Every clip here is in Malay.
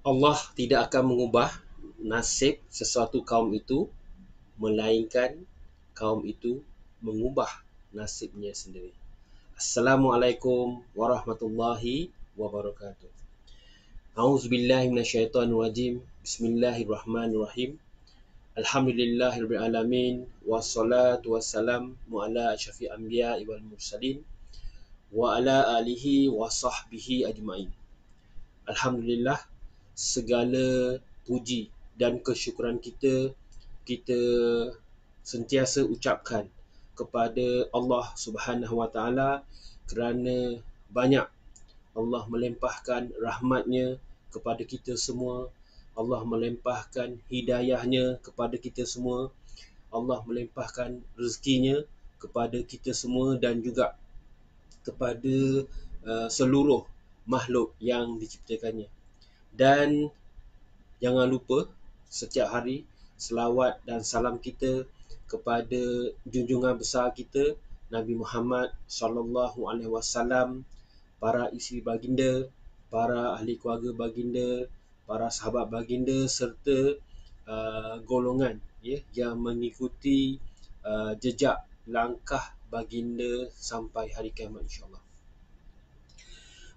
Allah tidak akan mengubah nasib sesuatu kaum itu, melainkan kaum itu mengubah nasibnya sendiri. Assalamualaikum warahmatullahi wabarakatuh. A'udzubillahi minasyaitonirrajim. Bismillahirrahmanirrahim. Alhamdulillahirabbil alamin wassalatu wassalamu ala asyrafil anbiya'i wal mursalin wa ala alihi wa sahbihi ajmain. Alhamdulillah, segala puji dan kesyukuran kita sentiasa ucapkan kepada Allah Subhanahu Wa Taala kerana banyak Allah melimpahkan rahmatnya kepada kita semua. Allah melimpahkan hidayahnya kepada kita semua. Allah melimpahkan rezekinya kepada kita semua dan juga kepada seluruh makhluk yang diciptakannya. Dan jangan lupa setiap hari selawat dan salam kita kepada junjungan besar kita Nabi Muhammad sallallahu alaihi wasallam, para isteri baginda, para ahli keluarga baginda, para sahabat baginda serta golongan yang mengikuti jejak langkah baginda sampai hari kiamat insya-Allah.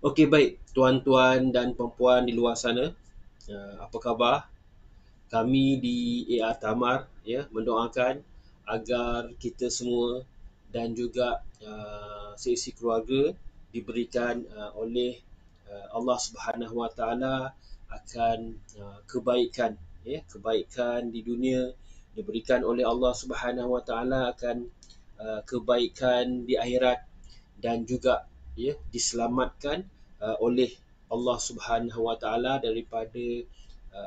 Okey, baik tuan-tuan dan puan-puan di luar sana, apa khabar? Kami di AR Tamar mendoakan agar kita semua dan juga seisi keluarga diberikan oleh Allah Subhanahu Wa Taala akan kebaikan, kebaikan di dunia diberikan oleh Allah Subhanahu Wa Taala, akan kebaikan di akhirat dan juga diselamatkan oleh Allah Subhanahu Wa Taala daripada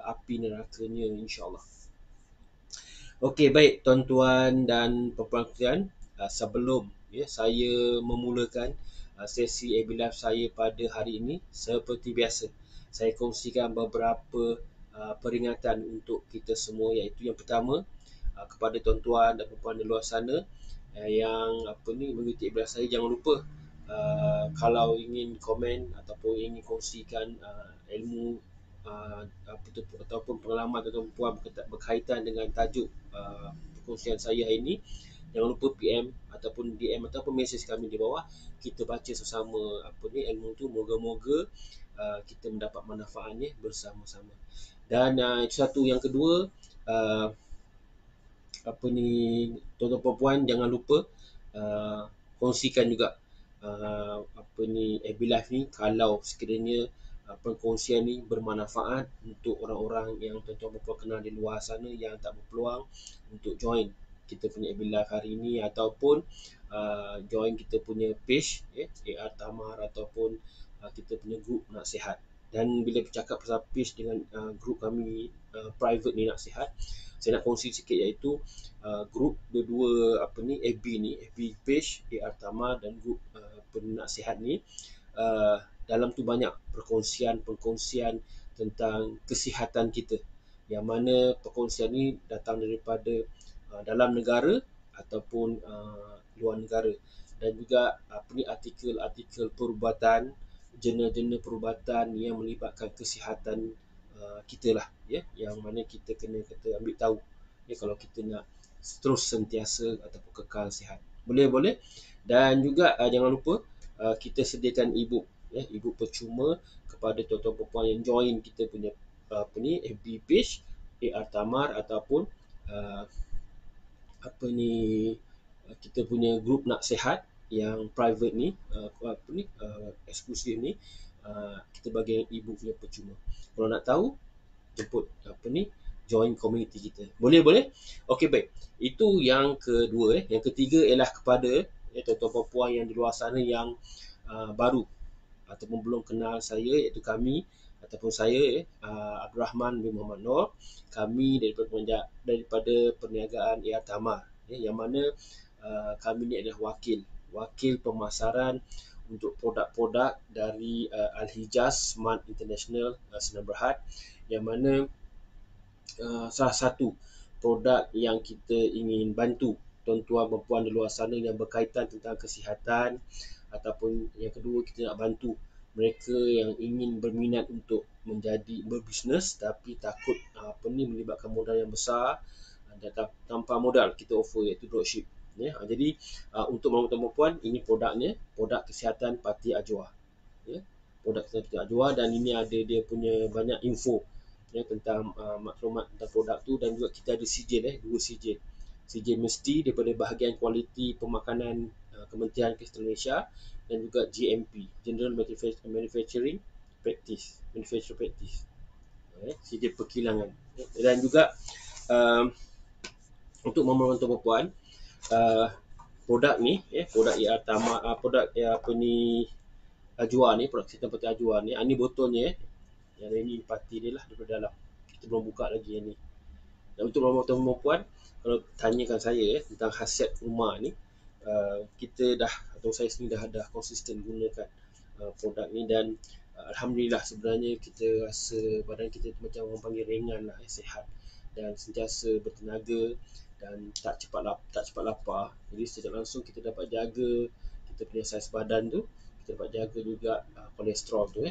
api nerakanya insya-Allah. Okey, baik tuan-tuan dan puan-puan sekalian, sebelum saya memulakan sesi AB Live saya pada hari ini, seperti biasa saya kongsikan beberapa peringatan untuk kita semua, iaitu yang pertama, kepada tuan-tuan dan puan-puan di luar sana yang mengikuti AB Live saya, jangan lupa kalau ingin komen ataupun ingin kongsikan ilmu ataupun pengalaman ataupun puan berkaitan dengan tajuk perkongsian saya hari ini, jangan lupa PM ataupun DM ataupun mesej kami di bawah. Kita baca sesama ilmu tu, moga-moga kita mendapat manfaatnya bersama-sama. Dan itu satu. Yang kedua, tuan-tuan puan-puan jangan lupa kongsikan juga AB Live ni kalau sekiranya perkongsian ni bermanfaat untuk orang-orang yang tuan-tuan puan kenal di luar sana yang tak berpeluang untuk join kita punya AB Live hari ini, ataupun join kita punya page AR Tamar ataupun kita punya grup Nak Sihat. Dan bila bercakap pasal page dengan grup kami private ni Nak Sihat, saya nak kongsi sikit, iaitu grup dua-dua FB ni, FB page AR Tamar dan grup Nak Sihat ni, dalam tu banyak perkongsian tentang kesihatan kita, yang mana perkongsian ni datang daripada dalam negara ataupun luar negara, dan juga artikel-artikel perubatan, jurnal-jurnal perubatan yang melibatkan kesihatan kita lah, yang mana kita kena ambil tahu kalau kita nak terus sentiasa ataupun kekal sihat. Boleh. Dan juga jangan lupa kita sediakan e-book percuma kepada tuan-tuan puan yang join kita punya FB page AR Tamar ataupun kita punya grup Nak Sihat yang private ni, eksklusif ni, kita bagi e-book yang percuma. Kalau nak tahu, jemput join komuniti kita. Boleh. Okey, baik. Itu yang kedua. Yang ketiga ialah kepada tuan-tuan puan yang di luar sana yang baru ataupun belum kenal saya, iaitu kami ataupun saya Abdul Rahman bin Muhammad Noor. Kami daripada perniagaan AR Tamar, yang mana kami ni adalah wakil pemasaran untuk produk-produk dari Al-Hijaz Smart International Sdn Bhd, yang mana salah satu produk yang kita ingin bantu tuan-tuan dan puan di luar sana yang berkaitan tentang kesihatan, ataupun yang kedua kita nak bantu mereka yang ingin berminat untuk menjadi berbisnes tapi takut melibatkan modal yang besar, dan tanpa modal kita offer iaitu dropship. Ya, jadi untuk mama dan perempuan ini produknya, produk kesihatan Pati Ajwa. Ya, produk kesihatan Pati Ajwa, dan ini ada dia punya banyak info ya tentang maklumat tentang produk tu, dan juga kita ada sijil, dua sijil. Sijil mesti daripada bahagian kualiti pemakanan Kementerian Kesihatan Malaysia, dan juga GMP, General Manufacturing Practice, Manufacturing Practice. Sijil perkilangan. Dan juga um, untuk mama dan perempuan, uh, produk ni, produk ya produk apa ni, Ajwa ni, produk sistem peti Ajwa ni, ni botolnya, yang ini pati dia lah daripada dalam. Kita belum buka lagi yang ni. Dan untuk mama dan perempuan, kalau tanyakan saya tentang khasiat rumah ni, kita dah, atau saya sendiri dah konsisten gunakan produk ni, dan alhamdulillah sebenarnya kita rasa badan kita macam orang panggil ringan lah, sihat, dan sentiasa bertenaga, dan tak cepat lapar. Jadi secara langsung kita dapat jaga kita punya saiz badan tu, kita dapat jaga juga kolesterol tu,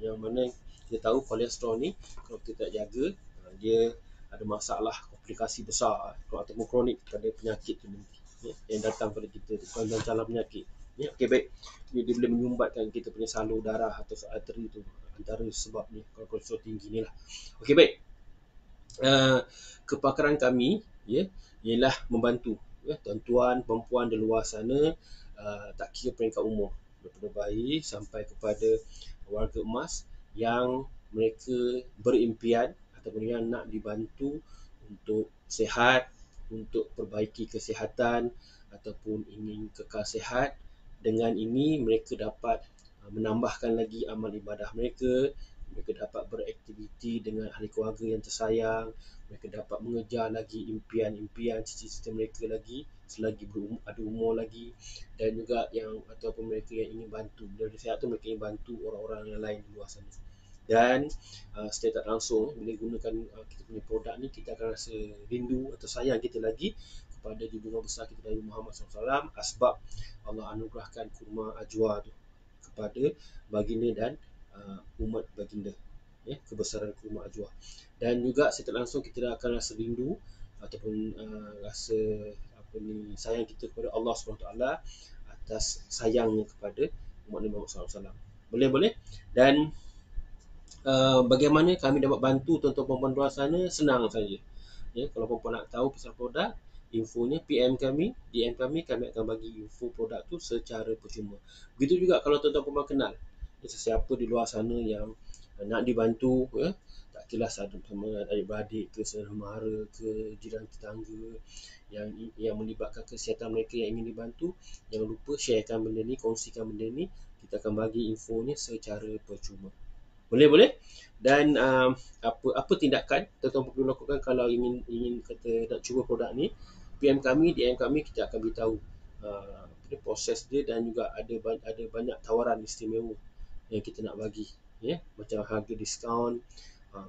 yang mana kita tahu kolesterol ni kalau kita tak jaga, dia ada masalah, komplikasi besar ataupun kronik pada penyakit tu nanti, yang datang pada kita tu, calon penyakit. Okey, baik. Dia boleh menyumbatkan kita punya salur darah atau arteri tu, antara sebabnya kalau kolesterol tinggi ni lah. Okey, baik. Kepakaran kami ialah membantu tuan-tuan, perempuan di luar sana, tak kira peringkat umur, daripada bayi sampai kepada warga emas yang mereka berimpian ataupun yang nak dibantu untuk sihat, untuk perbaiki kesihatan, ataupun ingin kekal sihat. Dengan ini mereka dapat menambahkan lagi amal ibadah mereka, mereka dapat beraktiviti dengan ahli keluarga yang tersayang, mereka dapat mengejar lagi impian-impian, cita-cita mereka lagi selagi ada umur lagi, dan juga yang ataupun mereka yang ingin bantu dari sihat tu, mereka ingin bantu orang-orang yang lain di luar sana. Dan secara tak langsung bila gunakan kita punya produk ni, kita akan rasa rindu atau sayang kita lagi kepada junjungan besar kita Nabi Muhammad SAW, asbab Allah anugerahkan kurma Ajwa tu kepada baginda dan umat baginda, kebesaran kurma Ajwa. Dan juga secara langsung kita akan rasa rindu ataupun rasa sayang kita kepada Allah SWT atas sayangnya kepada umat Nabi Muhammad SAW. Boleh. Dan bagaimana kami dapat bantu tuan-tuan perempuan luar sana? Senang saja. Kalau perempuan nak tahu pasal produk, infonya PM kami, DM kami akan bagi info produk tu secara percuma. Begitu juga kalau tuan-tuan perempuan kenal sesiapa di luar sana yang nak dibantu, tak kira sama adik-beradik ke, saudara mara ke, jiran tetangga yang melibatkan kesihatan mereka yang ingin dibantu, jangan lupa sharekan benda ni, kongsikan benda ni. Kita akan bagi infonya secara percuma. Boleh. Dan apa tindakan tuan-tuan perlu lakukan kalau ingin kata nak cuba produk ni? PM kami, DM kami, kita akan beritahu proses dia, dan juga ada banyak tawaran istimewa yang kita nak bagi, macam harga diskaun,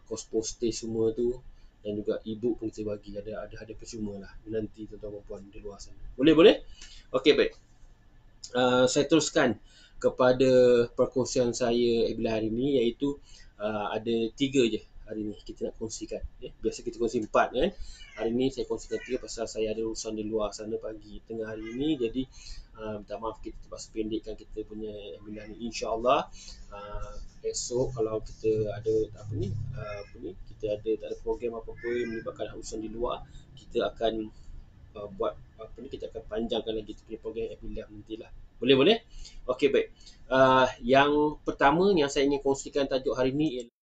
kos postage semua tu, dan juga e-book pun kita bagi, ada percuma lah nanti tuan-tuan perempuan di luar sana. Boleh. Okey, baik. Saya teruskan kepada perkongsian saya bila hari ini, iaitu ada 3 je hari ni kita nak kongsikan. Biasa kita kongsi 4 kan. Hari ni saya kongsikan 3 pasal saya ada urusan di luar sana pagi tengah hari ini. Jadi minta maaf kita terpaksa pendekkan kita punya bila ni. InsyaAllah esok kalau kita ada kita ada program apa-apa yang melibatkan urusan di luar, kita akan kita akan panjangkan lagi program Abiliah nantilah. Boleh. Okey, baik. Yang pertama yang saya ingin kongsikan tajuk hari ini ialah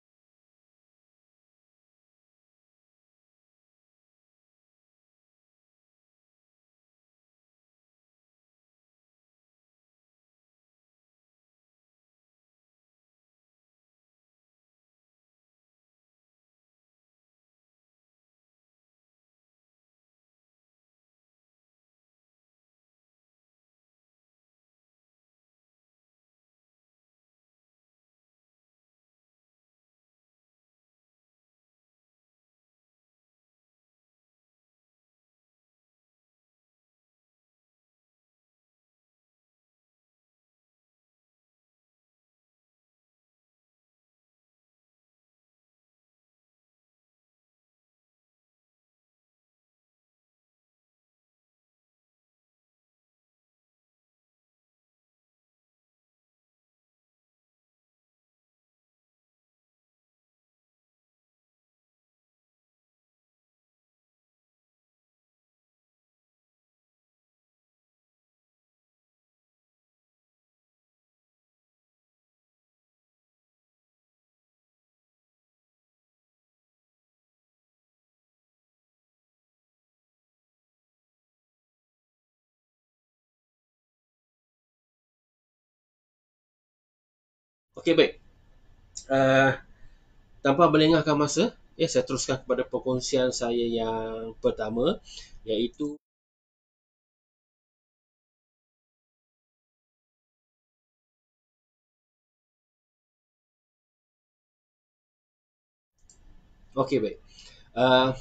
Okey, baik. Uh, Tanpa melengahkan masa, ya, saya teruskan kepada perkongsian saya yang pertama, iaitu okey, baik. Uh,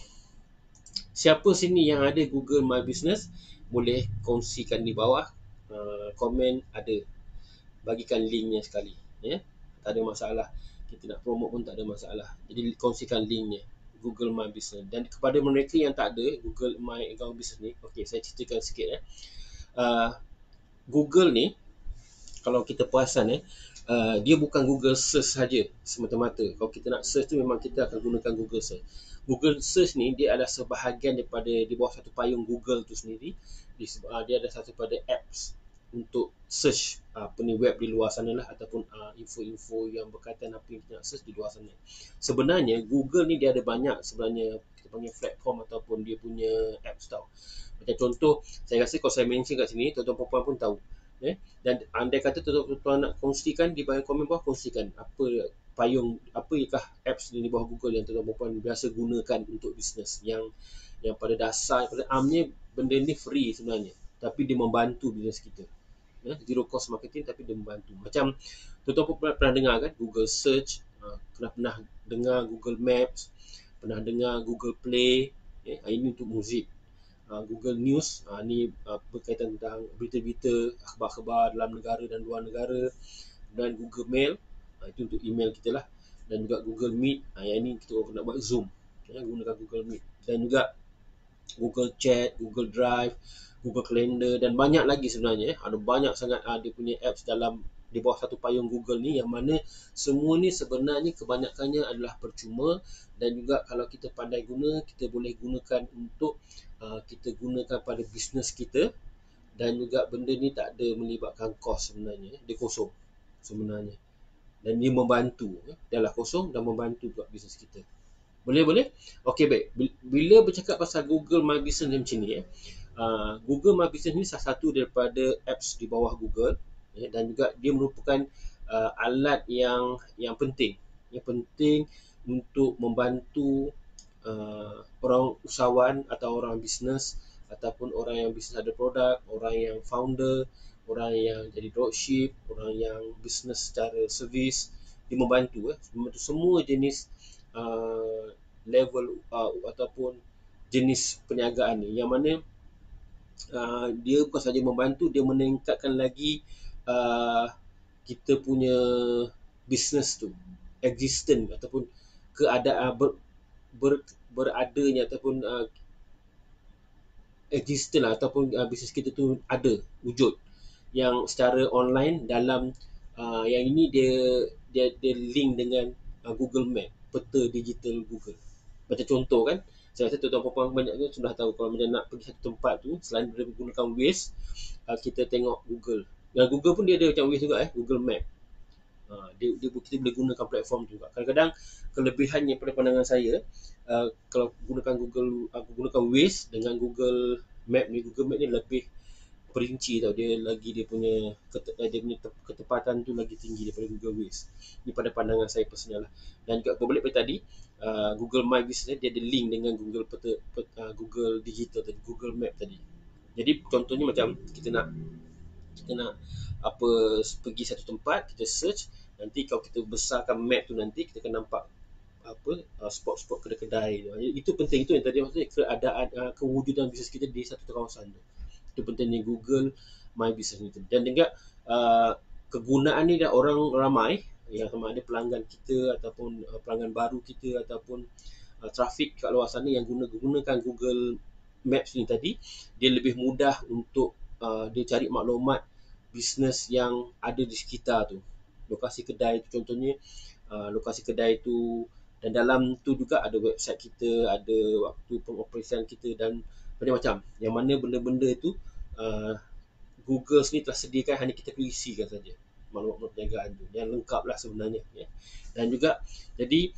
Siapa sini yang ada Google My Business, boleh kongsikan di bawah. Komen ada, bagikan linknya sekali, ya. Tak ada masalah, kita nak promote pun tak ada masalah. Jadi kongsikan linknya Google My Business. Dan kepada mereka yang tak ada Google My Account Business ni, okey, saya ceritakan sikit, ya. uh, Google ni, kalau kita perasan, dia bukan Google Search saja semata-mata. Kalau kita nak search tu, memang kita akan gunakan Google Search. Google Search ni dia adalah sebahagian daripada, di bawah satu payung Google tu sendiri. Dia ada satu pada apps untuk search apa ni, web di luar sana lah, ataupun info-info yang berkaitan apa yang kita nak search di luar sana. Sebenarnya Google ni dia ada banyak sebenarnya, kita panggil platform ataupun dia punya apps tau. Macam contoh, saya rasa kalau saya mention kat sini, tuan-tuan perempuan pun tahu. Dan andai kata tuan-tuan nak kongsikan di bawah komen bawah, kongsikan apa payung, apakah apps di bawah Google yang tuan-tuan perempuan biasa gunakan untuk bisnes, yang pada dasar, pada amnya benda ni free sebenarnya, tapi dia membantu bisnes kita, ya. Zero cost marketing, tapi dia membantu. Macam tuan-tuan pun pernah dengar kan Google Search, pernah dengar Google Maps, pernah dengar Google Play, ya. Ini untuk muzik. Google News, ni berkaitan tentang berita-berita, akhbar-akhbar dalam negara dan luar negara. Dan Google Mail, itu untuk email kita lah. Dan juga Google Meet, yang ini kita nak buat Zoom, ya, gunakan Google Meet. Dan juga Google Chat, Google Drive, Google Calendar, dan banyak lagi sebenarnya. Ada banyak sangat dia punya apps dalam, di bawah satu payung Google ni, yang mana semua ni sebenarnya kebanyakannya adalah percuma. Dan juga kalau kita pandai guna, kita boleh gunakan untuk kita gunakan pada bisnes kita. Dan juga benda ni tak ada melibatkan kos sebenarnya, dia kosong sebenarnya. Dan dia membantu, dia lah kosong dan membantu buat bisnes kita. Boleh, boleh? Okey, baik. Bila bercakap pasal Google My Business ni macam ni, Google My Business ni salah satu daripada apps di bawah Google, ya, dan juga dia merupakan alat yang penting, yang penting untuk membantu orang usahawan atau orang bisnes, ataupun orang yang bisnes ada produk, orang yang founder, orang yang jadi dropship, orang yang bisnes secara servis. Dia membantu, membantu semua jenis level ataupun jenis perniagaan ni, yang mana dia bukan saja membantu, dia meningkatkan lagi kita punya business tu, existent ataupun keadaan beradanya, ataupun existent lah, ataupun bisnes kita tu ada wujud yang secara online dalam yang ini dia link dengan Google Map, peta digital Google. Macam contoh kan, saya rasa tuan-tuan perempuan banyak tu sudah tahu, kalau macam nak pergi satu tempat tu, selain daripada menggunakan Waze, kita tengok Google. Dan Google pun dia ada macam Waze juga, Google Map. Kita boleh gunakan platform tu juga. Kadang-kadang kelebihannya pada pandangan saya, kalau gunakan Google, gunakan Waze dengan Google Map ni, Google Map ni lebih perinci tau, dia punya ketepatan tu lagi tinggi daripada Google Waze. Ini pada pandangan saya personal lah. Dan juga berbalik pada tadi, Google My Business dia ada link dengan Google Digital tadi, Google Map tadi. Jadi contohnya macam kita nak apa, pergi satu tempat, kita search, nanti kalau kita besarkan map tu, nanti kita akan nampak apa, spot-spot kedai-kedai tu. Itu penting, itu yang tadi maksudnya keadaan, kewujudan bisnes kita di satu kawasan tu. Itu pentingnya Google My Business itu. Dan juga kegunaan ni dah orang ramai, yang sama ada pelanggan kita ataupun pelanggan baru kita, ataupun trafik kat luar sana yang gunakan Google Maps ni tadi, dia lebih mudah untuk dia cari maklumat bisnes yang ada di sekitar tu, lokasi kedai tu contohnya, lokasi kedai tu. Dan dalam tu juga ada website kita, ada waktu pengoperasian kita, dan macam-macam, yang mana benda-benda itu Google ni telah sediakan, hanya kita perlu isikan saja maklumat perniagaan tu, yang lengkap lah sebenarnya, ya. Dan juga jadi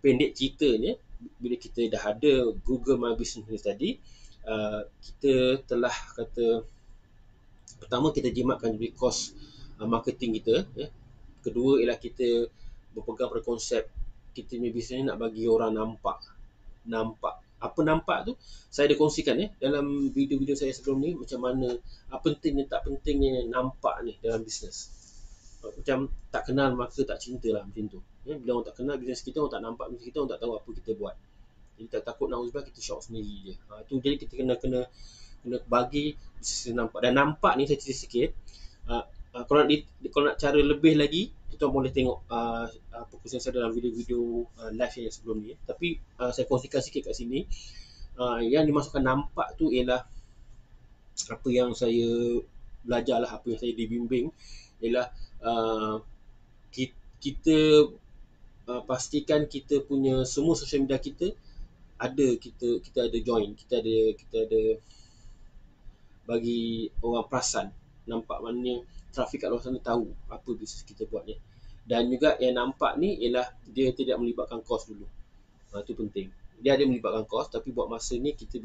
pendek ceritanya, bila kita dah ada Google My Business ni tadi, kita telah kata, pertama kita jimatkan dari kos marketing kita, ya. kedua ialah kita berpegang pada konsep kita punya bisnes ni nak bagi orang nampak. Apa nampak tu saya ada kongsikan dalam video-video saya sebelum ni, macam mana pentingnya tak pentingnya nampak ni dalam bisnes. Macam tak kenal maka tak cinta lah, macam tu. Bila orang tak kenal bisnes kita, orang tak nampak bisnes kita, orang tak tahu apa kita buat. Jadi tak takut na'udzubillah kita shock sendiri je. Tu jadi kita kena bagi bisnes nampak. Dan nampak ni saya cerita sikit. Kalau nak cara lebih lagi, kita boleh tengok perkongsian saya dalam video-video live saya sebelum ni. Tapi saya kongsikan sikit kat sini. Yang dimasukkan nampak tu ialah apa yang saya belajar lah, apa yang saya dibimbing ialah kita pastikan kita punya semua social media kita ada, kita ada join, kita ada bagi orang perasan, nampak maknanya trafik kat luar sana tahu apa bisnes kita buat ni. Dan juga yang nampak ni ialah dia tidak melibatkan kos dulu. Itu penting. Dia ada melibatkan kos, tapi buat masa ni kita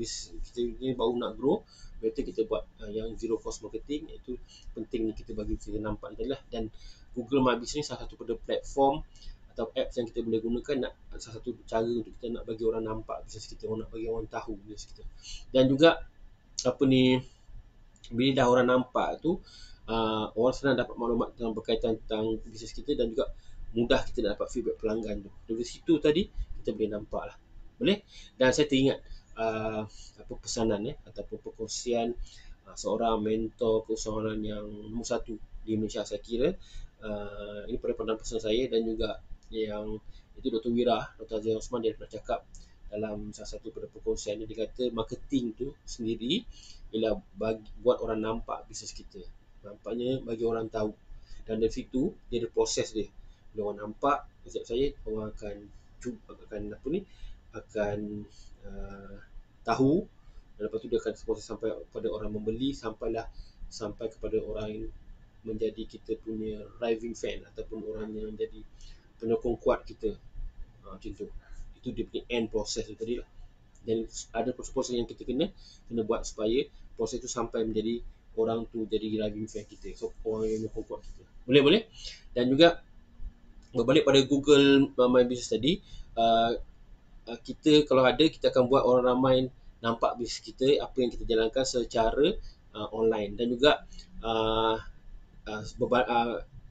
ni baru nak grow, better kita buat yang zero cost marketing. Itu penting ni kita bagi kita nampak ni lah. Dan Google My Business salah satu pada platform atau apps yang kita boleh gunakan, salah satu cara untuk kita nak bagi orang nampak bisnes kita, orang nak bagi orang tahu bisnes kita. Dan juga bila dah orang nampak tu, orang senang dapat maklumat tentang berkaitan tentang bisnes kita, dan juga mudah kita nak dapat feedback pelanggan tu. Dari situ tadi kita boleh nampak lah. Boleh? Dan saya teringat pesanan ataupun perkongsian seorang mentor keusahawanan yang nombor satu di Malaysia, saya kira. Ini pada pandangan personal saya, dan juga yang itu Dr. Wira, Dr. Azizah Osman, dia pernah cakap dalam salah satu pada perkongsian dia kata marketing tu sendiri ialah buat orang nampak bisnes kita. Nampaknya bagi orang tahu. Dan dari situ dia ada proses dia. Bila orang nampak konsep saya, orang akan tahu, dan lepas tu dia akan proses sampai kepada orang membeli, sampai kepada orang yang menjadi kita punya raving fan ataupun orang yang menjadi penyokong kuat kita. Macam tu. Itu dia punya end proses tu tadi lah. Dan ada proses-proses yang kita kena buat supaya proses itu sampai menjadi orang tu jadi raving fan kita, so orang yang menyokong kuat kita. Boleh. Dan juga berbalik pada Google My Business tadi, kita kalau ada, kita akan buat orang ramai nampak bisnes kita, apa yang kita jalankan secara online. Dan juga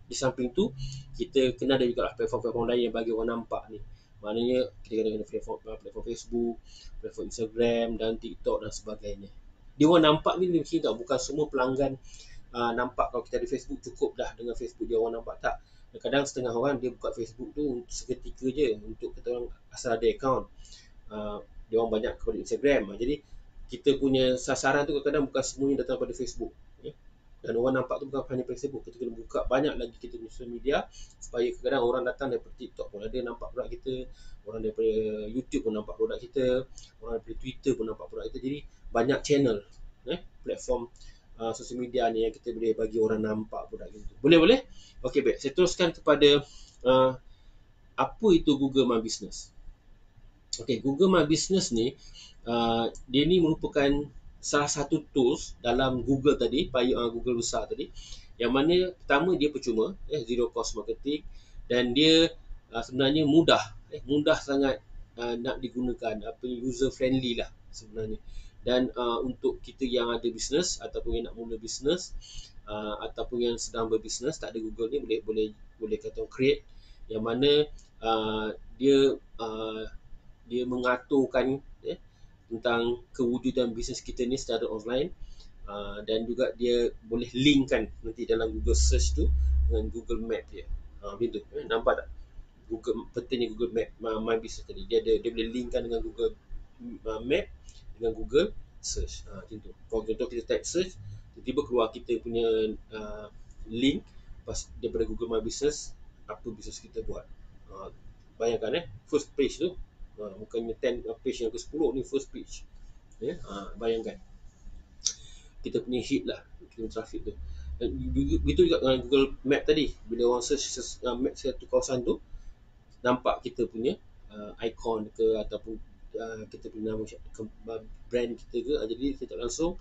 di samping tu kita kena ada juga platform-platform lain yang bagi orang nampak ni. Maknanya kita kena platform Facebook, platform Instagram dan TikTok dan sebagainya. Dia orang nampak ni mungkin tak, bukan semua pelanggan nampak. Kalau kita ada Facebook, cukup dah dengan Facebook dia orang nampak, tak. Kadang setengah orang dia buka Facebook tu seketika je untuk kata orang asal ada account. Dia orang banyak kepada Instagram. Jadi kita punya sasaran tu kadang-kadang bukan semuanya datang pada Facebook. Dan orang nampak tu bukan hanya Facebook. Kita kena buka banyak lagi kita punya social media, supaya kadang-kadang orang datang daripada TikTok pun ada nampak produk kita, orang daripada YouTube pun nampak produk kita, orang daripada Twitter pun nampak produk kita. Jadi banyak channel, platform social media ni yang kita boleh bagi orang nampak produk kita. Boleh? Okey, baik. Saya teruskan kepada apa itu Google My Business. Okey, Google My Business ni dia ni merupakan salah satu tools dalam Google tadi, Google besar tadi, yang mana pertama dia percuma, zero cost marketing, dan dia sebenarnya mudah sangat nak digunakan, user friendly lah sebenarnya. Dan untuk kita yang ada bisnes ataupun yang nak mula bisnes, ataupun yang sedang berbisnes tak ada Google ni, boleh kata create, yang mana dia mengaturkan tentang kewujudan bisnes kita ni secara online, dan juga dia boleh linkkan nanti dalam Google search tu dengan Google Map dia. Macam tu. Nampak tak? Pentingnya Google Map My Business tadi. Dia boleh linkkan dengan Google Map dengan Google search. Macam tu. Kalau contoh kita type search, tiba-tiba keluar kita punya link daripada Google My Business, apa bisnes kita buat. Bayangkan first page tu, bukannya 10 page yang ke-10 ni, first page. Bayangkan kita punya hit lah, kita punya traffic tu. Begitu juga dengan Google Map tadi, bila orang search map satu kawasan tu, nampak kita punya icon ke, ataupun kita punya nama brand kita ke. Jadi kita tak langsung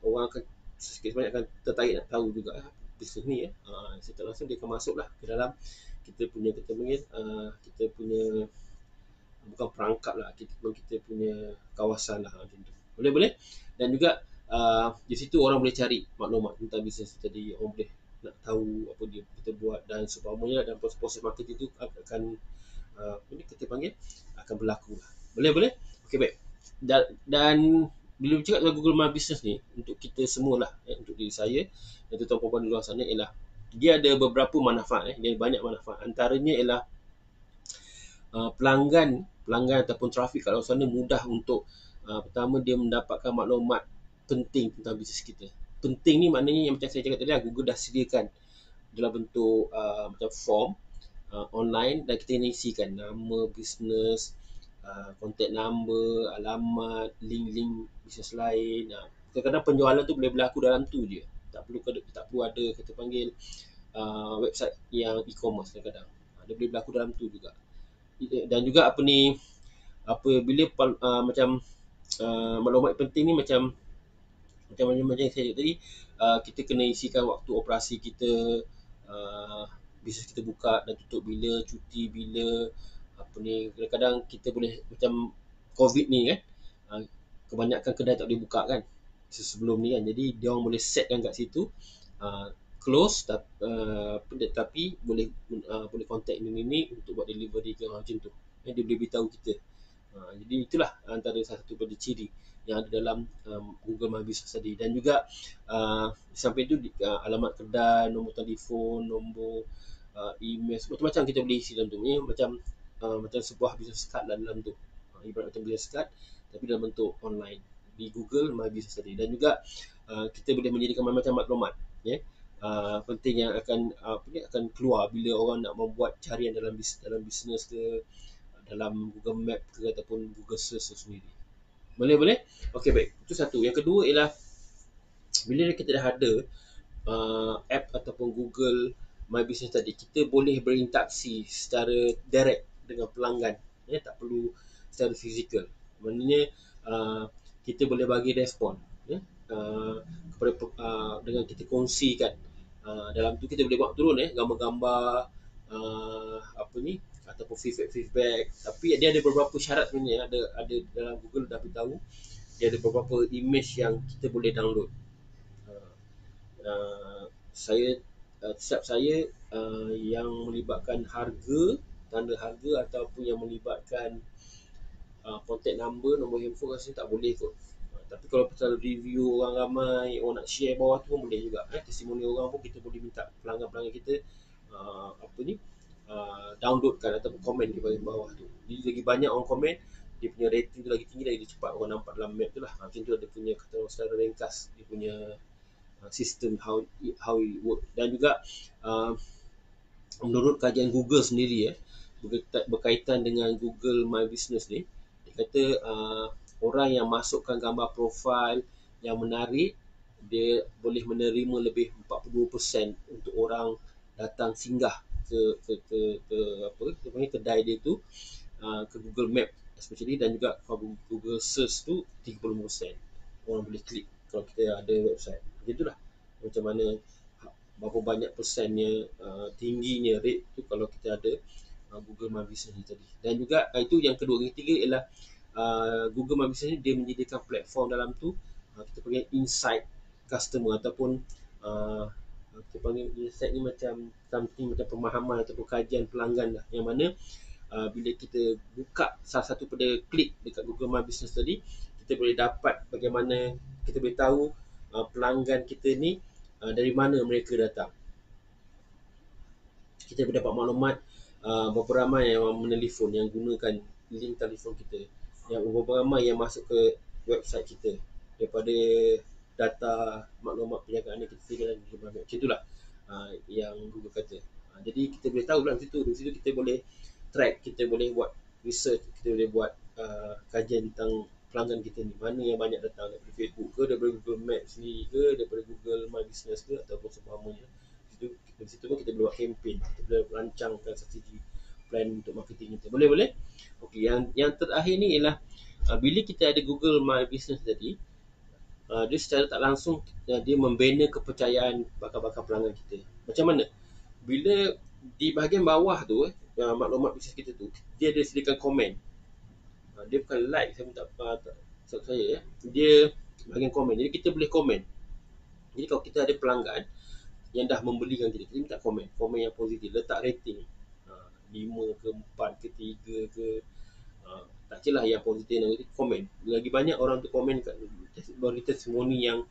orang akan sikit sebanyak akan tertarik nak tahu juga business ni saya tak langsung dia akan masuk lah ke dalam kita punya, kita panggil kita punya, bukan perangkap lah, kita punya kawasan lah macam tu. Boleh. Dan juga di situ orang boleh cari maklumat tentang bisnes tadi, orang boleh nak tahu apa dia kita buat dan seumpamanya, dan proses marketing itu akan apa ni kita panggil akan berlaku lah. Boleh. Okey, baik. Dan bila bercakap tentang Google My Business ni, untuk kita semualah, untuk diri saya dan tuan-tuan di luar sana, ialah dia ada beberapa manfaat. Dia banyak manfaat. Antaranya ialah pelanggan ataupun trafik kat luar sana mudah untuk pertama dia mendapatkan maklumat penting tentang bisnes kita. Penting ni maknanya yang macam saya cakap tadi, Google dah sediakan dalam bentuk macam form online, dan kita isikan nama bisnes, contact number, alamat, link-link bisnes lain. Kadang-kadang penjualan tu boleh berlaku dalam tu je. Tak perlu ada kita panggil website yang e-commerce. Kadang-kadang dia boleh berlaku dalam tu juga. Dan juga apabila macam maklumat penting ni, macam saya cakap tadi, kita kena isikan waktu operasi kita, bisnes kita buka dan tutup bila, cuti bila, apa ni, kadang-kadang kita boleh, macam COVID ni kan, kebanyakan kedai tak boleh buka kan sebelum ni kan, jadi dia orang boleh setkan kat situ close, tapi boleh contact ini untuk buat delivery ke macam tu. Dia boleh beritahu kita. Jadi itulah antara salah satu pada ciri yang ada dalam Google My Business tadi. Dan juga sampai itu alamat kedai, nombor telefon, nombor email, macam-macam kita boleh isi dalam tu. Ini macam sebuah business card dalam tu. Ibarat macam business card tapi dalam bentuk online di Google My Business tadi. Dan juga kita boleh menjadikan macam-macam maklumat penting yang akan keluar bila orang nak membuat carian dalam bisnes ke, dalam Google Map ke, ataupun Google Search sendiri. Boleh. Okey, baik. Itu satu. Yang kedua ialah bila kita dah ada app ataupun Google My Business tadi, kita boleh berinteraksi secara direct dengan pelanggan. Tak perlu secara fizikal. Maknanya kita boleh bagi respon kepada dengan kita kongsikan. Dalam tu kita boleh buat turun gambar-gambar apa ni, ataupun feedback. Tapi dia ada beberapa syarat sebenarnya. Ada dalam Google dah beritahu dia ada beberapa image yang kita boleh download. Saya yang melibatkan harga, tanda harga, ataupun yang melibatkan contact number, nombor handphone, rasanya tak boleh kot. Tapi kalau pasal review orang ramai, orang nak share bawah tu pun boleh juga. Testimoni orang pun kita boleh minta pelanggan-pelanggan kita downloadkan ataupun komen di bahagian bawah tu. Jadi lagi banyak orang komen, dia punya rating tu lagi tinggi, lagi cepat orang nampak dalam map tu lah. Macam tu ada punya, kata orang secara ringkas, dia punya sistem how it work. Dan juga menurut kajian Google sendiri berkaitan dengan Google My Business ni, dia kata orang yang masukkan gambar profil yang menarik, dia boleh menerima lebih 42% untuk orang datang singgah ke kedai dia tu, ke Google Map especially. Dan juga kalau Google Search tu 30% orang boleh klik kalau kita ada website. Begitulah macam mana berapa banyak persennya, tingginya rate tu kalau kita ada Google My Business ni tadi. Dan juga itu yang kedua. Yang ketiga ialah Google My Business ni dia menyediakan platform dalam tu, kita panggil insight customer, ataupun kita panggil insight ni macam something macam pemahaman ataupun kajian pelanggan lah, yang mana bila kita buka salah satu pada klik dekat Google My Business tadi, kita boleh dapat bagaimana kita boleh tahu pelanggan kita ni dari mana mereka datang. Kita boleh dapat maklumat berapa ramai yang menelefon, yang gunakan link telefon kita, yang berapa ramai yang masuk ke website kita daripada data maklumat perniagaan yang kita sediakan dalam Google Map. Macam itulah yang Google kata. Jadi kita boleh tahu lah di situ kita boleh track, kita boleh buat research, kita boleh buat kajian tentang pelanggan kita ni, mana yang banyak datang daripada Facebook ke, daripada Google Maps ni ke, daripada Google My Business ke, ataupun seumpamanya. Di situ pun kita boleh buat campaign, kita boleh rancangkan strategi plan untuk marketing kita. Boleh. Okey, yang terakhir ni ialah bila kita ada Google My Business tadi, dia secara tak langsung dia membina kepercayaan bakal-bakal pelanggan kita. Macam mana? Bila di bahagian bawah tu maklumat bisnes kita tu, dia ada sediakan komen. Dia bukan like, saya minta saya ya. Dia bahagian komen. Jadi kita boleh komen. Jadi kalau kita ada pelanggan yang dah membelikan kita, kita minta komen. Komen yang positif, letak rating. 5 ke 4 ke 3 ke, tak kira lah yang positif dan negatif, komen. Lagi banyak orang tu komen kat bagi testimoni yang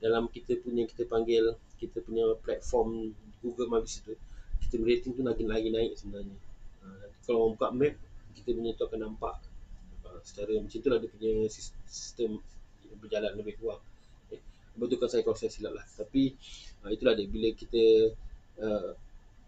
dalam kita punya, kita panggil, kita punya platform Google My Business tu, kita rating tu lagi naik sebenarnya. Kalau buka map, kita punya tu akan nampak secara macam itulah dia punya sistem berjalan lebih kurang. Betulkan saya kalau saya silap lah. Tapi itulah dia, bila kita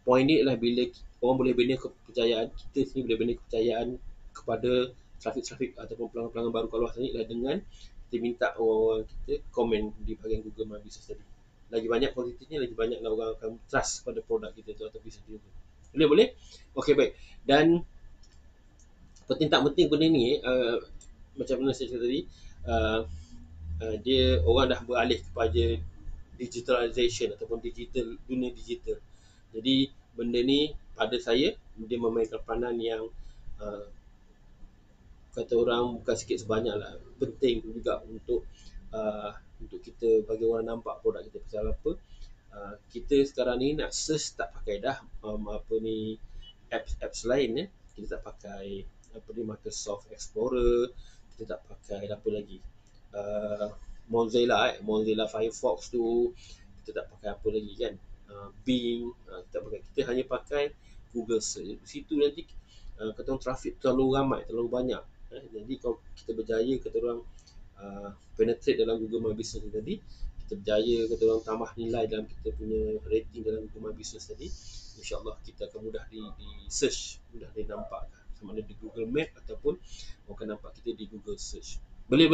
point ni adalah bila orang boleh bina kepercayaan, kita sini boleh bina kepercayaan kepada trafik-trafik ataupun pelanggan-pelanggan baru kat luar sana adalah dengan kita minta orang kita komen di bahagian Google My Business tadi. Lagi banyak positifnya, lagi banyaklah orang akan trust pada produk kita tu atau bisnes kita tu. Boleh? Okey, baik. Dan penting tak penting benda ni, macam mana saya cakap tadi, dia orang dah beralih kepada digitalization ataupun dunia digital. Jadi benda ni pada saya dia memainkan peranan yang kata orang bukan sikit sebanyak lah, penting juga untuk kita bagi orang nampak produk kita. Pasal apa, kita sekarang ni nak search tak pakai dah apps lain ya. Kita tak pakai Microsoft Explorer, kita tak pakai apa lagi, Mozilla Firefox tu, kita tak pakai apa lagi kan, Bing, kita pakai, kita hanya pakai Google Search. Di situ nanti kata orang trafik terlalu ramai, terlalu banyak. Jadi kalau kita berjaya, kata orang penetrate dalam Google My Business tadi, kita berjaya, kata orang tambah nilai dalam kita punya rating dalam Google My Business tadi, insyaAllah kita akan mudah di search, mudah nampak sama ada di Google Map ataupun akan nampak kita di Google Search. Boleh?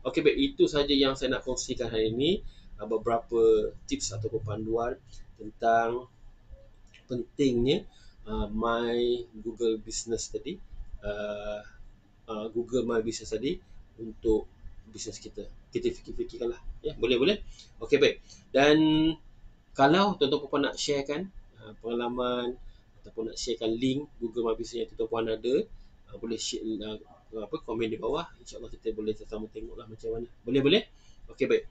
Okey, baik, itu saja yang saya nak kongsikan hari ini, beberapa tips atau panduan tentang pentingnya My Google Business tadi, Google My Business tadi untuk bisnes kita. Kita fikir-fikirkanlah ya. Boleh. Okey, baik. Dan kalau tuan-tuan puan nak sharekan pengalaman ataupun nak sharekan link Google My Business yang tuan-tuan puan ada, boleh share komen di bawah. InsyaAllah kita boleh sama-sama tengoklah macam mana. Boleh? Okey, baik.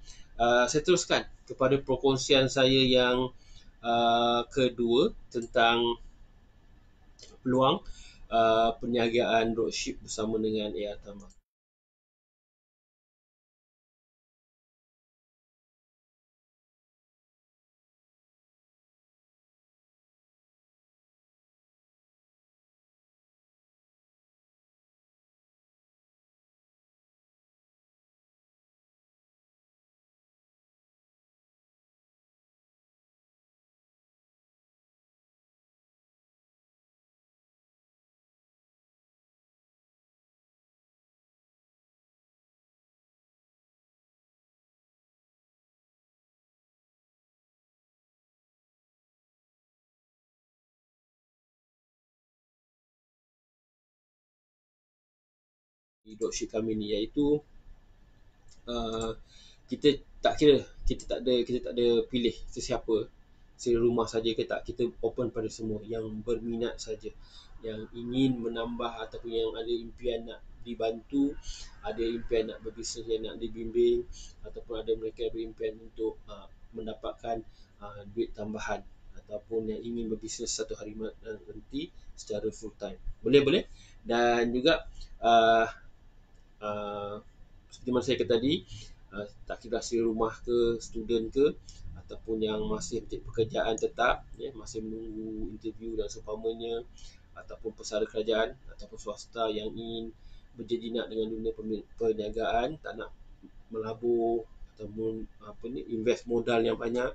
Saya teruskan kepada perkongsian saya yang kedua tentang peluang perniagaan dropship bersama dengan AR Tambang. Di dropship kami ni, iaitu kita tak kira, kita tak ada pilih sesiapa, serumah saja ke tak, kita open pada semua yang berminat saja, yang ingin menambah ataupun yang ada impian nak dibantu, ada impian nak berbisnes, yang nak dibimbing, ataupun ada mereka yang berimpian untuk mendapatkan duit tambahan, ataupun yang ingin berbisnes satu hari nanti secara full time. Boleh. Dan juga seperti mana saya kata tadi, tak kira asli rumah ke, student ke, ataupun yang masih mencari pekerjaan tetap, masih menunggu interview dan seumpamanya, ataupun pesara kerajaan ataupun swasta yang ingin berjejinak dengan dunia perniagaan, tak nak melabur ataupun invest modal yang banyak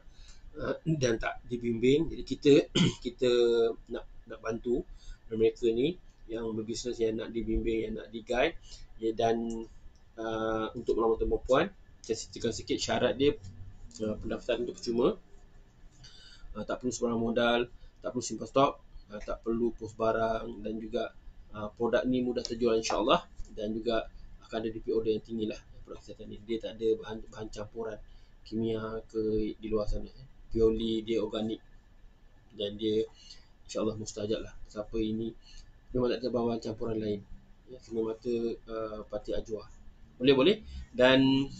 dan tak dibimbing. Jadi kita nak bantu mereka ni yang berbisnes, yang nak dibimbing, yang nak di-guide dan untuk melamar perempuan, saya ceritakan sikit syarat dia. Pendaftaran itu percuma, tak perlu sebarang modal, tak perlu simpan stok, tak perlu post barang, dan juga produk ni mudah terjual insyaAllah, dan juga akan ada DP order yang tinggi lah. produk kesihatan ni. Dia tak ada bahan campuran kimia ke di luar sana. Purely dia organik dan dia insya-Allah mustajab lah. Siapa ini memang tak ada bahan campuran lain. Kena mata pati ajwa. Boleh. Dan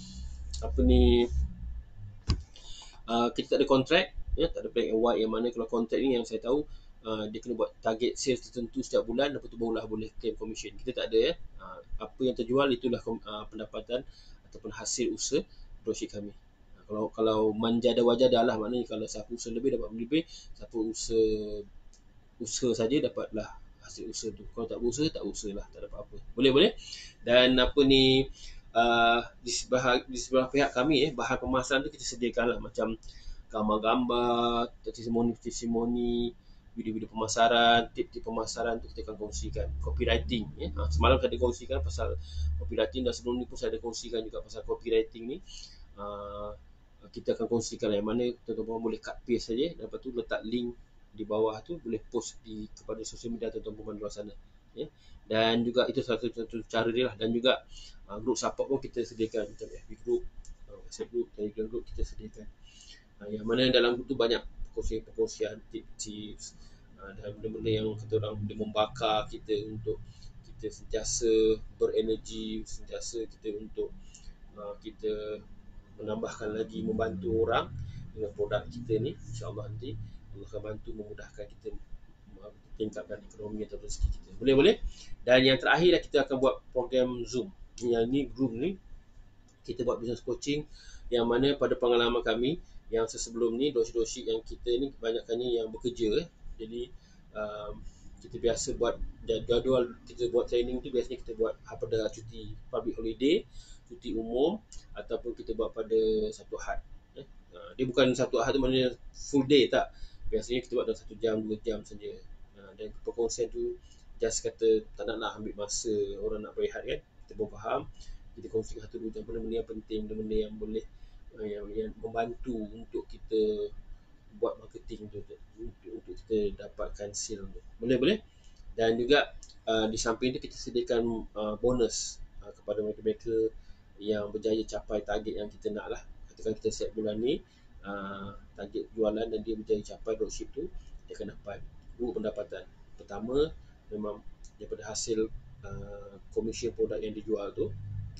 apa ni, kita tak ada kontrak, tak ada black and white, yang mana kalau kontrak ni yang saya tahu dia kena buat target sales tertentu setiap bulan, lepas tu barulah boleh claim commission. Kita tak ada apa yang terjual itulah pendapatan ataupun hasil usaha dropship kami. Kalau manjada wajada lah, maknanya kalau siapa usaha lebih dapat lebih, siapa usaha saja dapatlah hasil usaha tu. Kalau tak berusaha, tak usaha lah, tak dapat apa. Boleh. Dan apa ni, di sebelah pihak kami, bahan pemasaran tu kita sediakan lah, macam gambar-gambar, testimoni, video-video pemasaran, tip-tip pemasaran tu kita akan kongsikan. Copywriting, semalam saya ada kongsikan pasal copywriting, dan sebelum ni pun saya ada kongsikan juga pasal copywriting ni. Kita akan kongsikan yang mana tuan-tuan boleh cut paste saja, lepas tu letak link di bawah tu, boleh post kepada sosial media tuan-tuan di luar sana. Dan juga itu satu cara dia lah. Dan juga group support pun kita sediakan, macam FB group, WhatsApp group, Telegram group kita sediakan. Yang mana dalam group tu banyak perkongsian tips dan benda-benda yang kita orang boleh membakar kita untuk kita sentiasa berenergi, sentiasa kita untuk kita menambahkan lagi, membantu orang dengan produk kita ni. InsyaAllah nanti Allah akan bantu memudahkan kita tingkatkan ekonomi atau rezeki kita. Boleh. Dan yang terakhir, kita akan buat program Zoom. Yang ni group ni kita buat business coaching, yang mana pada pengalaman kami yang sebelum ni, dropship yang kita ni kebanyakannya yang bekerja. Jadi kita biasa buat jadual, kita buat training tu biasanya kita buat pada cuti public holiday, cuti umum, ataupun kita buat pada Sabtu Ahad. Dia bukan Sabtu Ahad tu maknanya full day, tak. Biasanya kita buat dalam 1 jam, 2 jam saja. Dan perkongsian tu just kata tak nak ambil masa orang nak berehat kan. Kita pun faham. Kita kongsikan 1-2 jam benda-benda yang penting, benda-benda yang boleh yang membantu untuk kita buat marketing tu, untuk kita dapatkan sale tu. Boleh. Dan juga di samping tu kita sediakan bonus kepada mereka-mereka yang berjaya capai target yang kita nak lah. Katakan kita set bulan ni target jualan dan dia berjaya capai dropship tu, dia akan dapat 2 pendapatan. Pertama, memang daripada hasil komisen produk yang dijual tu.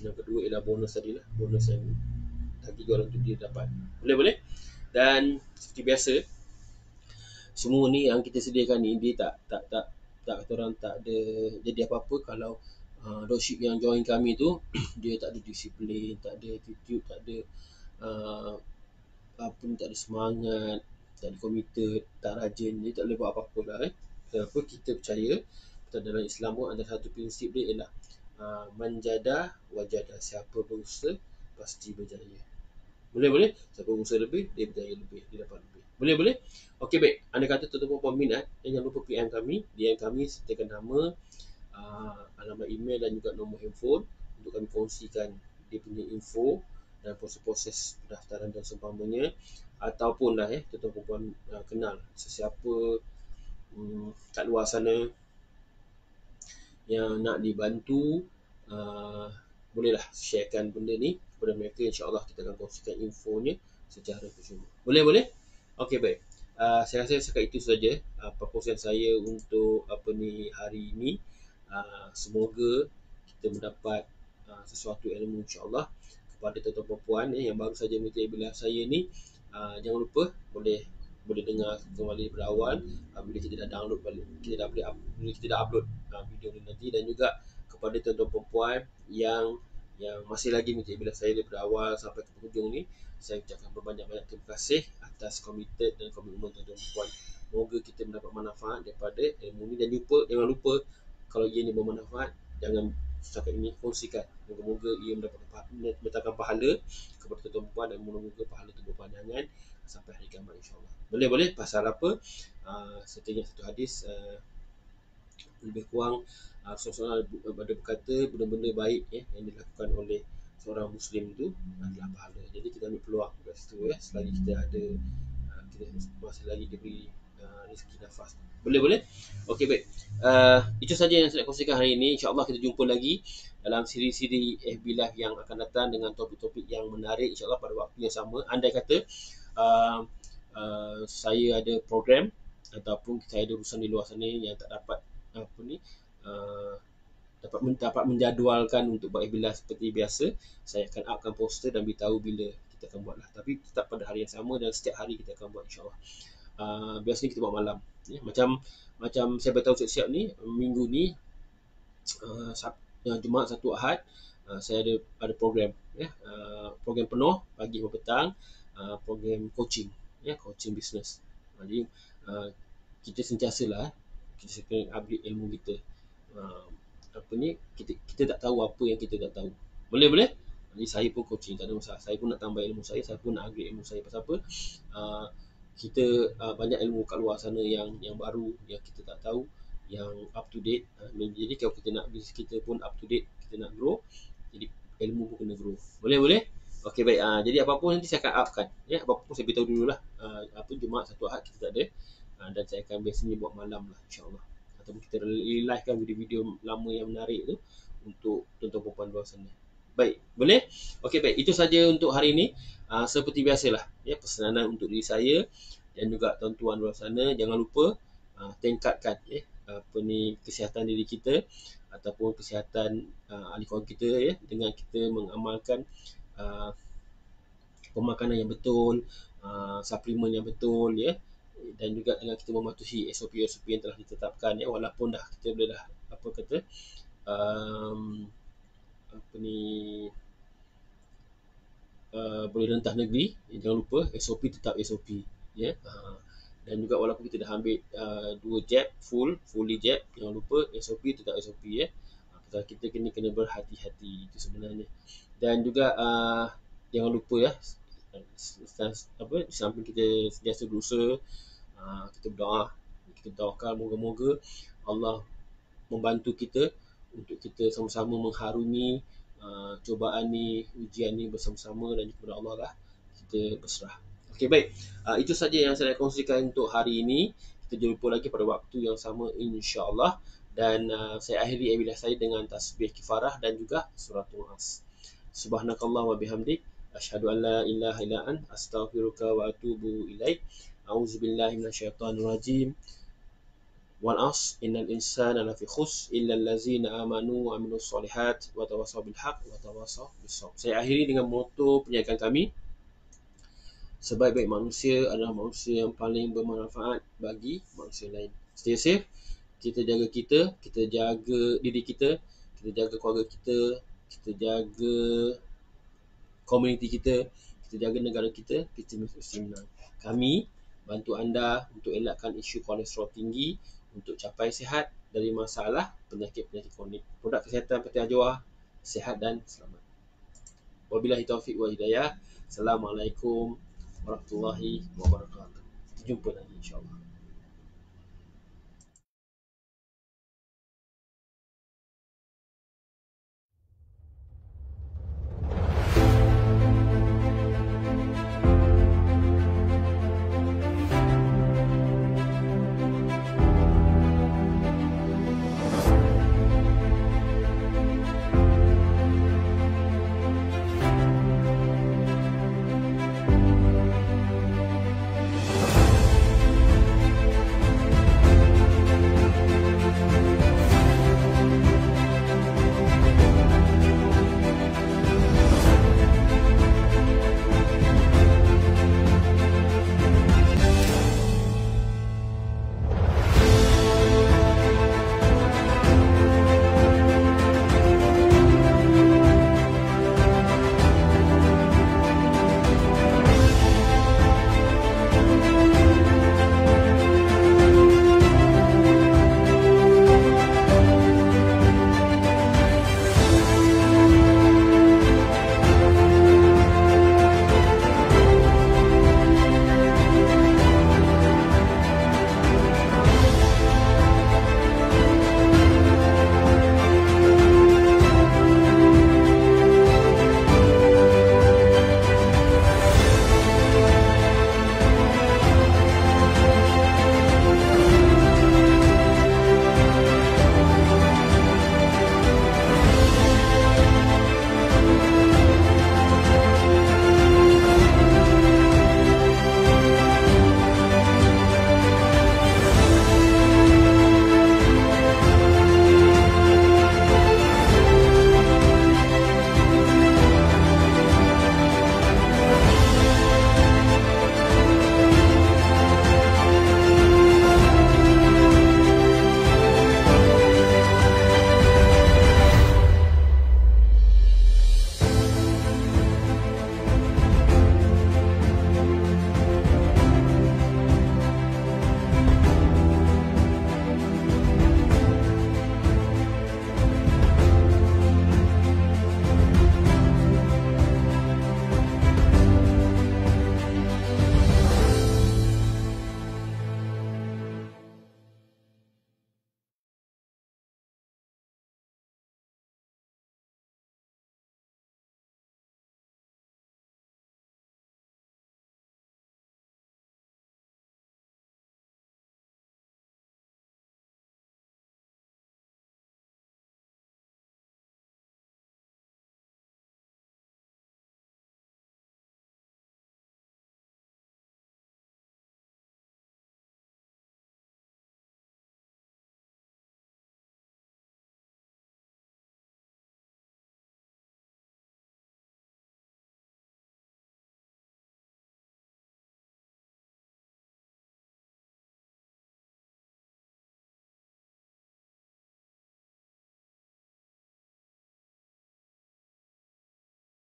Yang kedua ialah bonus tadi lah, bonus yang target jualan tu dia dapat. Boleh. Dan seperti biasa, semua ni yang kita sediakan ni, dia tak kata orang tak ada jadi apa-apa kalau dropship yang join kami tu dia tak ada disiplin, tak ada attitude, tak ada tak ada semangat, tak ada committed, tak rajin, dia tak boleh buat apa-apa lah. Kenapa? Kita percaya dalam Islam pun ada satu prinsip dia ialah manjada wajada, siapa berusaha pasti berjaya. Boleh. Siapa berusaha lebih, dia berjaya lebih, dia dapat lebih. Boleh. Okey, baik. Anda kata tuan-tuan minat, jangan lupa PM kami, sertakan nama, alamat email dan juga nombor handphone untuk kami kongsikan dia punya info dan proses-proses pendaftaran dan seumpamanya. Ataupun tuan-tuan perempuan kenal sesiapa kat luar sana yang nak dibantu, bolehlah sharekan benda ni kepada mereka. InsyaAllah kita akan kongsikan infonya secara bersama. Boleh. Okey, baik. Saya rasa setakat itu saja perkongsian saya untuk hari ini. Semoga kita mendapat sesuatu ilmu insyaAllah kepada tuan-tuan perempuan yang baru saja mengikuti webinar saya ni. Jangan lupa boleh dengar kembali daripada awal bila kita dah download balik, kita dah upload video ni nanti. Dan juga kepada tuan-tuan perempuan yang masih lagi mengikuti webinar saya daripada awal sampai ke penghujung ni, saya ucapkan berbanyak-banyak terima kasih atas committed dan komitmen tuan-tuan perempuan. Moga kita mendapat manfaat daripada ilmu ni. Dan jangan lupa kalau ia ni bermanfaat, jangan setakat ini kongsikan. Moga-moga ia mendatangkan pahala kepada tuan-tuan perempuan, dan moga-moga pahala itu berpanjangan sampai hari kiamat insyaAllah. Boleh. Pasal apa? Saya tengok satu hadis, lebih kurang Rasulullah ada berkata benda-benda baik yang dilakukan oleh seorang Muslim itu adalah pahala. Jadi kita ambil peluang kat situ selagi kita ada, kita masih lagi diberi rezeki nafas. Boleh. Okey, baik. Itu saja yang saya nak kongsikan hari ini. InsyaAllah kita jumpa lagi dalam siri-siri FB Live yang akan datang dengan topik-topik yang menarik, InsyaAllah pada waktu yang sama. Andai kata uh, saya ada program ataupun saya ada urusan di luar sana yang tak dapat uh, dapat menjadualkan untuk buat FB Live seperti biasa, saya akan upkan poster dan beritahu bila kita akan buat lah. Tapi tetap pada hari yang sama dan setiap hari kita akan buat, insyaAllah. Biasanya kita buat malam, ya. Macam saya beritahu siap-siap ni, minggu ni Jumaat, Sabtu, Ahad, saya ada program, ya. Program penuh pagi dan petang, program coaching, ya, coaching business. Jadi kita sentiasalah kita kena upgrade ilmu kita. Uh, kita tak tahu apa yang kita tak tahu. Boleh. Jadi saya pun coaching, tak ada masalah. Saya pun nak tambah ilmu saya pun nak upgrade ilmu saya. Pasal apa? Uh, kita banyak ilmu kat luar sana yang baru, yang kita tak tahu, yang up to date. Jadi kalau kita nak bisnes kita pun up to date, kita nak grow, jadi ilmu pun kena grow. Boleh. Okey, baik. Jadi apa-apa nanti saya akan upkan, ya. Apa-apa saya beritahu dululah. Jumaat, Sabtu, Ahad kita tak ada. Dan saya akan biasanya buat malam lah, insyaAllah. Ataupun kita live-kan video-video lama yang menarik tu untuk tuan-tuan perempuan luar sana. Baik, boleh? Okey, baik. Itu saja untuk hari ini. Seperti biasalah, ya, pesanan untuk diri saya dan juga tuan-tuan luar sana, jangan lupa tingkatkan, ya, kesihatan diri kita ataupun kesihatan ahli keluarga kita, ya, dengan kita mengamalkan pemakanan yang betul, suplemen yang betul, ya, dan juga dengan kita mematuhi SOP yang telah ditetapkan, ya, walaupun dah kita boleh dah um, boleh rentah negeri, jangan lupa SOP tetap SOP, ya. Dan juga walaupun kita dah ambil 2 jab fully jab, jangan lupa SOP tetap SOP, ya. Pasal kita kena berhati-hati itu sebenarnya. Dan juga jangan lupa, ya, samping kita sentiasa berusaha, kita berdoa, kita tawakal, moga-moga Allah membantu kita untuk kita sama-sama mengharungi cubaan ni, ujian ni bersama-sama, dan kepada Allah lah kita berserah. Okey, baik. Itu saja yang saya nak kongsikan untuk hari ini. Kita jumpa lagi pada waktu yang sama, insya-Allah. Dan saya akhiri ebilah saya dengan tasbih kifarah dan juga suratul As. Subhanakallah wa bihamdik, asyhadu an la ilaha illa ant, astaghfiruka wa atubu ilaik. A'udzubillahi minasyaitonir rajim. Wal 'asr innal insana lafi khusr illa allazina amanu wa amilus solihat wa tawassaw bil haqq wa tawassaw bis sabr. Saya akhiri dengan moto penyagaan kami, sebaik-baik manusia adalah manusia yang paling bermanfaat bagi manusia lain. Stay safe, kita jaga diri kita jaga keluarga kita jaga komuniti kita jaga negara kita mesti menang. Kami bantu anda untuk elakkan isu kolesterol tinggi, untuk capai sihat dari masalah penyakit-penyakit kronik. Produk kesihatan Peti Ajwa, sihat dan selamat. Wabillahi taufiq wa hidayah. Assalamualaikum warahmatullahi wabarakatuh. Jumpa lagi, insya-Allah.